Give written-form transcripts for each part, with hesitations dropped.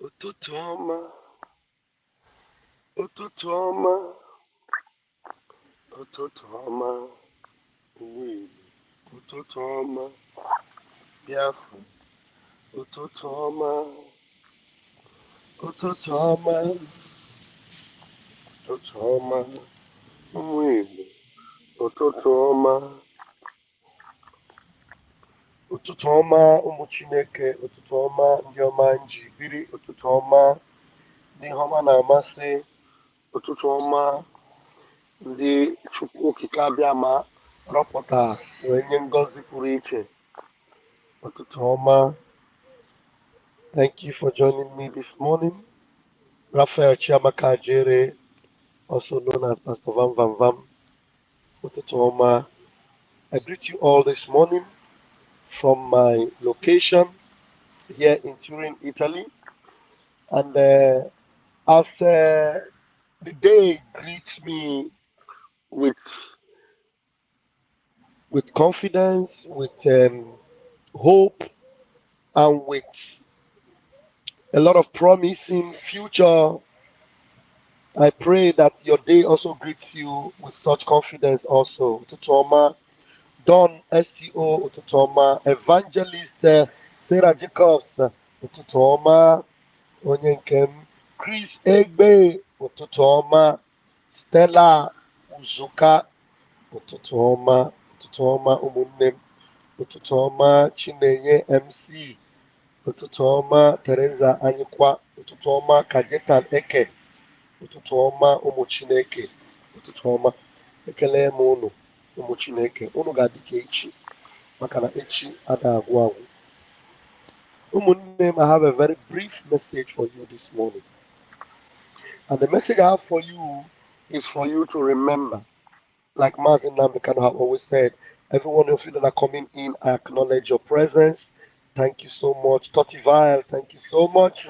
Ututu Oma, Ututu Oma, Ututu Oma, Win, Ututu Oma, Biafrans, Ututu Oma, Ututu Oma, Ututu Oma, Win, Ututu Oma, Ụtụtụ ọma ụmụ Chineke, ụtụtụ ọma ndị ọma nji biri, ụtụtụ ọma ndị ihe ọma na-amasị, ụtụtụ ọma ndị Chukwu Okike abịa ma rọpụta wee nye ngọzi pụrụ iche. Ụtụtụ ọma. Thank you for joining me this morning. Raphael Chiamaka Jere, also known as Pst Vam Vam Vam. Ụtụtụ ọma. I greet you all this morning from my location here in Turin, Italy. And as the day greets me with confidence, with hope, and with a lot of promising future, I pray that your day also greets you with such confidence also. Ututoma, Don SEO Ututoma, Evangelist Sarah Jacobs Ututoma, onye nke m, Chris Egbe ụtụtụ ọma, Stella Uzuka ụtụtụ ọma, ụtụtụ ọma ụmụnne m, ụtụtụ ọma Chinenye MC, ụtụtụ ọma Teresa Anyịkwa, ụtụtụ ọma Kajetan Eke, ụtụtụ ọma ụmụ Chineke, ụtụtụ ọma. Ekele m unu ụmụ Chineke, unu ga-adị ka echi maka na echi ada agwụ agwụ. Ụmụnne m, I have a very brief message for you this morning. And the message I have for you is for you to remember. Like Mazin Namdekan have always said, every one of you that are coming in, I acknowledge your presence. Thank you so much. Totivile, thank you so much.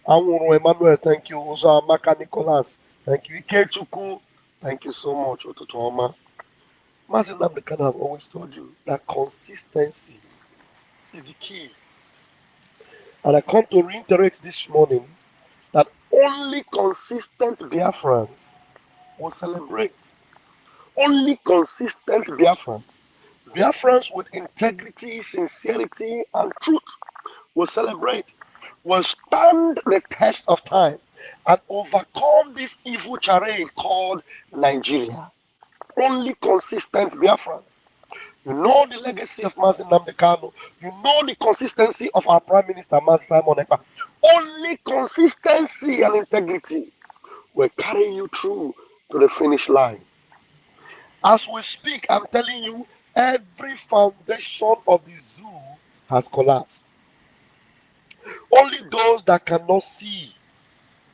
Anwuru Emmanuel, thank you. Uzo Amaka Nicholas, thank you. Ikechuku, thank you so much. Otutuoma. Mazin Namdekan have always told you that consistency is the key. And I come to reiterate this morning that only consistent Biafrans will celebrate. Only consistent Biafrans, Biafrans with integrity, sincerity, and truth will celebrate, will stand the test of time and overcome this evil terrain called Nigeria. Only consistent Biafrans. You know the legacy of Mazin Nnamdi Kanu. You know the consistency of our Prime Minister, Mazi Simon Ekpa. Only consistency and integrity will carry you through to the finish line. As we speak, I'm telling you, every foundation of the zoo has collapsed. Only those that cannot see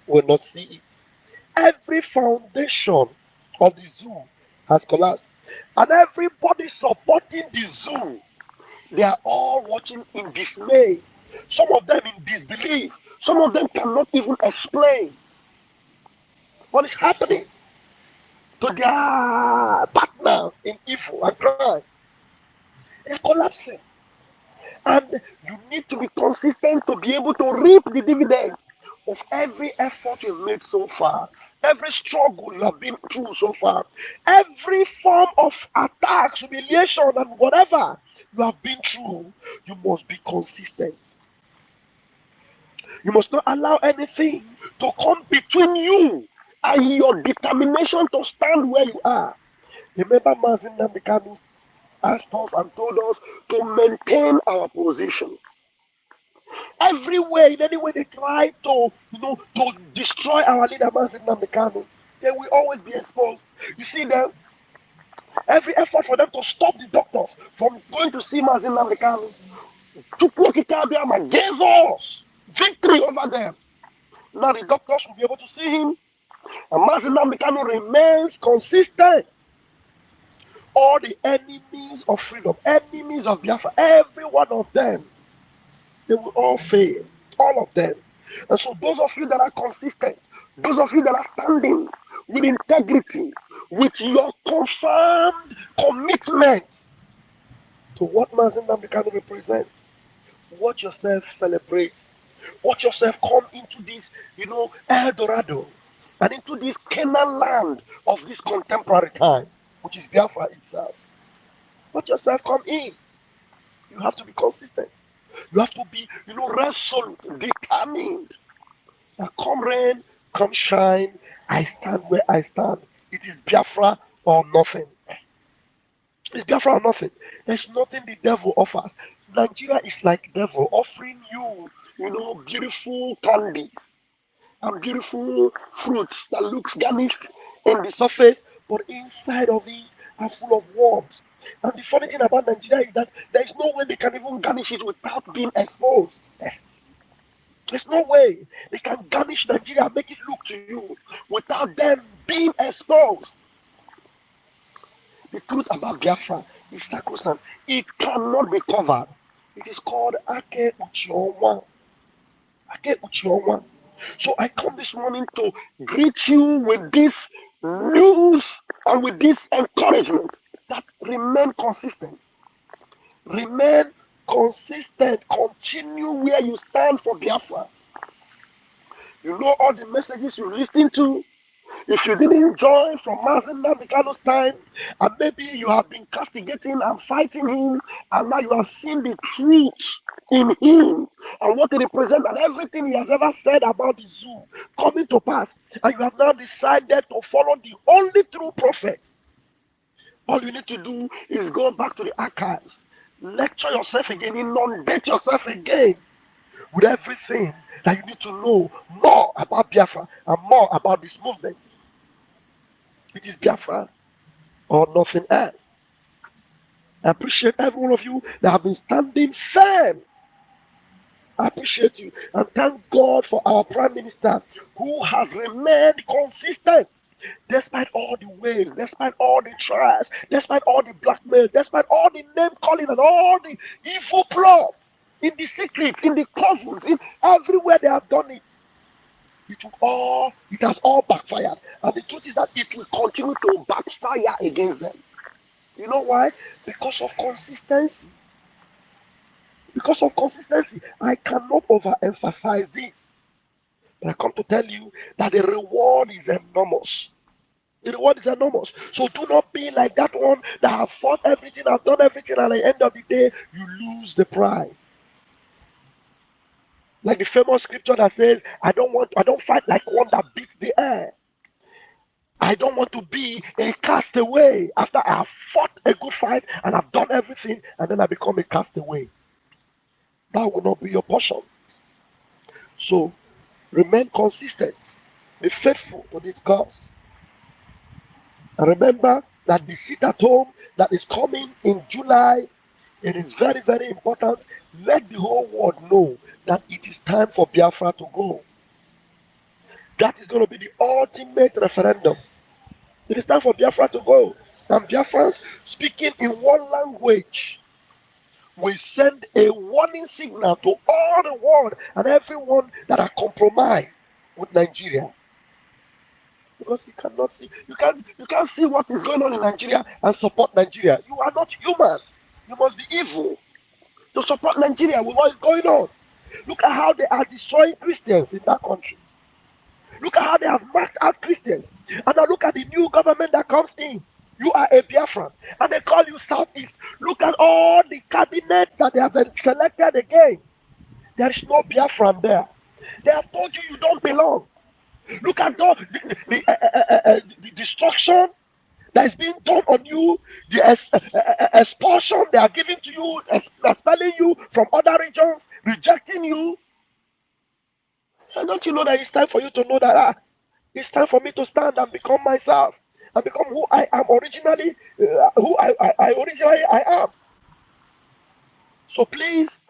will not see it. Every foundation of the zoo has collapsed. And everybody supporting the zoo, they are all watching in dismay. Some of them in disbelief. Some of them cannot even explain what is happening to their partners in evil and crime. They're collapsing. And you need to be consistent to be able to reap the dividends of every effort you've made so far, every struggle you have been through so far, every form of attacks, humiliation, and whatever you have been through. You must be consistent. You must not allow anything to come between you and your determination to stand where you are. Remember, Mazin Nnamdi Kanu asked us and told us to maintain our position. Everywhere, in any way they try to, to destroy our leader, Mazin Nnamdi Kanu, they will always be exposed. You see them, every effort for them to stop the doctors from going to see Mazin Nnamdi Kanu, Chukwu Okike Abịama gave us victory over them. Now the doctors will be able to see him, and Mazin Nnamdi Kanu remains consistent. All the enemies of freedom, enemies of Biafra, every one of them, they will all fail, all of them. And so those of you that are consistent, those of you that are standing with integrity, with your confirmed commitment to what Mazin Nnamdi Kanu represents, watch yourself celebrate. Watch yourself come into this, El Dorado, and into this Canaan land of this contemporary time, which is Biafra itself. Watch yourself come in. You have to be consistent. You have to be, resolute, determined. Now come rain, come shine, I stand where I stand. It is Biafra or nothing. It's Biafra or nothing. There's nothing the devil offers. Nigeria is like devil offering you, beautiful candies and beautiful fruits that looks garnished on the surface, but inside of it are full of worms. And the funny thing about Nigeria is that there is no way they can even garnish it without being exposed. There's no way they can garnish Nigeria and make it look to you without them being exposed. The truth about Biafra is sacrosanct. It cannot be covered. It is called Ake Uchioma. Ake Uchioma. So I come this morning to greet you with this news and with this encouragement that remain consistent. Remain consistent. Continue where you stand for Biafra. You know all the messages you listen to. If you didn't join from Mazen Nabikano's time, and maybe you have been castigating and fighting him, and now you have seen the truth in him and what he represents and everything he has ever said about the zoo coming to pass, and you have now decided to follow the only true prophet, all you need to do is go back to the archives, lecture yourself again, inundate yourself again with everything that you need to know more about Biafra and more about this movement. It is Biafra or nothing else. I appreciate every one of you that have been standing firm. I appreciate you and thank God for our Prime Minister who has remained consistent despite all the waves, despite all the trials, despite all the blackmail, despite all the name calling and all the evil plots in the secrets, in the closets, in everywhere they have done it. It has all backfired. And the truth is that it will continue to backfire against them. You know why? Because of consistency. Because of consistency. I cannot overemphasize this. But I come to tell you that the reward is enormous. The reward is enormous. So do not be like that one that have fought everything, have done everything, and at the end of the day, you lose the prize. Like the famous scripture that says, I don't fight like one that beats the air. I don't want to be a castaway after I have fought a good fight and I've done everything and then I become a castaway. That will not be your portion. So remain consistent. Be faithful to this cause. And remember that the sit at home that is coming in July, it is very, very important. Let the whole world know that it is time for Biafra to go. That is going to be the ultimate referendum. It is time for Biafra to go. And Biafrans speaking in one language will send a warning signal to all the world and everyone that are compromised with Nigeria. Because you cannot see, you can't see what is going on in Nigeria and support Nigeria. You are not human. You must be evil to support Nigeria with what is going on. Look at how they are destroying Christians in that country. Look at how they have marked out Christians. And now look at the new government that comes in. You are a Biafran. And they call you Southeast. Look at all the cabinet that they have selected again. There is no Biafran there. They have told you don't belong. Look at the destruction that is being done on you, the expulsion they are giving to you, expelling you from other regions, rejecting you. And don't you know that it's time for you to know that it's time for me to stand and become myself and become who I am originally, who I originally I am. So please,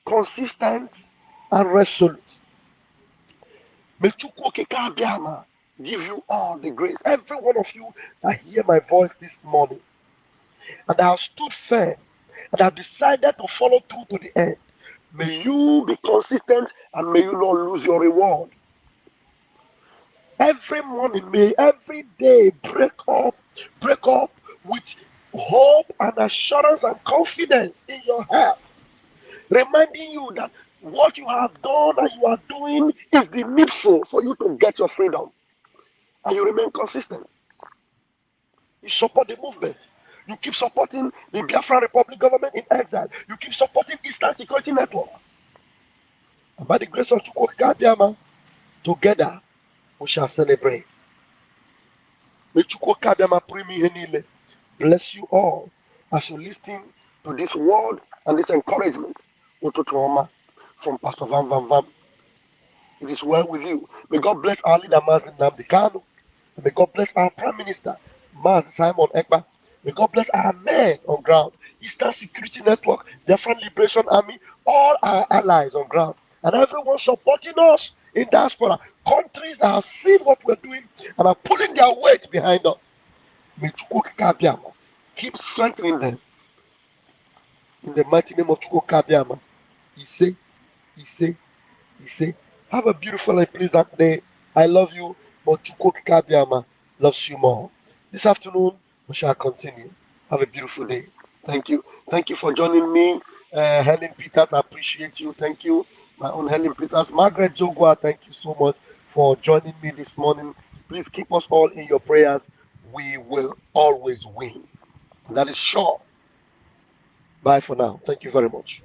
consistent and resolute. May Chukwu give you all the grace. Every one of you that hear my voice this morning and I have stood firm and have decided to follow through to the end. May you be consistent and may you not lose your reward. Every morning, may every day break up with hope and assurance and confidence in your heart, reminding you that What you have done and you are doing is the needful for you to get your freedom. And you remain consistent. You support the movement. You keep supporting the Biafran Republic government in exile. You keep supporting Eastern Security Network. And by the grace of Chukwuka, together we shall celebrate. May Chukwuka bless you all as you listen to this word and this encouragement. Ututu Oma from Pastor Vam Vam Vam. It is well with you. May God bless our leader, Mazin Namdekano. May God bless our Prime Minister, Maz Simon Ekpa. May God bless our men on ground, Eastern Security Network, Biafran Liberation Army, all our allies on ground, and everyone supporting us in diaspora. Countries that have seen what we're doing and are pulling their weight behind us. May Chukwuka keep strengthening them in the mighty name of Chukwuka. He say, he say, he say, have a beautiful and pleasant day. I love you, but Chukwuka loves you more. This afternoon, we shall continue. Have a beautiful day. Thank you. Thank you for joining me. Helen Peters, I appreciate you. Thank you. My own Helen Peters. Margaret Jogwa, thank you so much for joining me this morning. Please keep us all in your prayers. We will always win. That is sure. Bye for now. Thank you very much.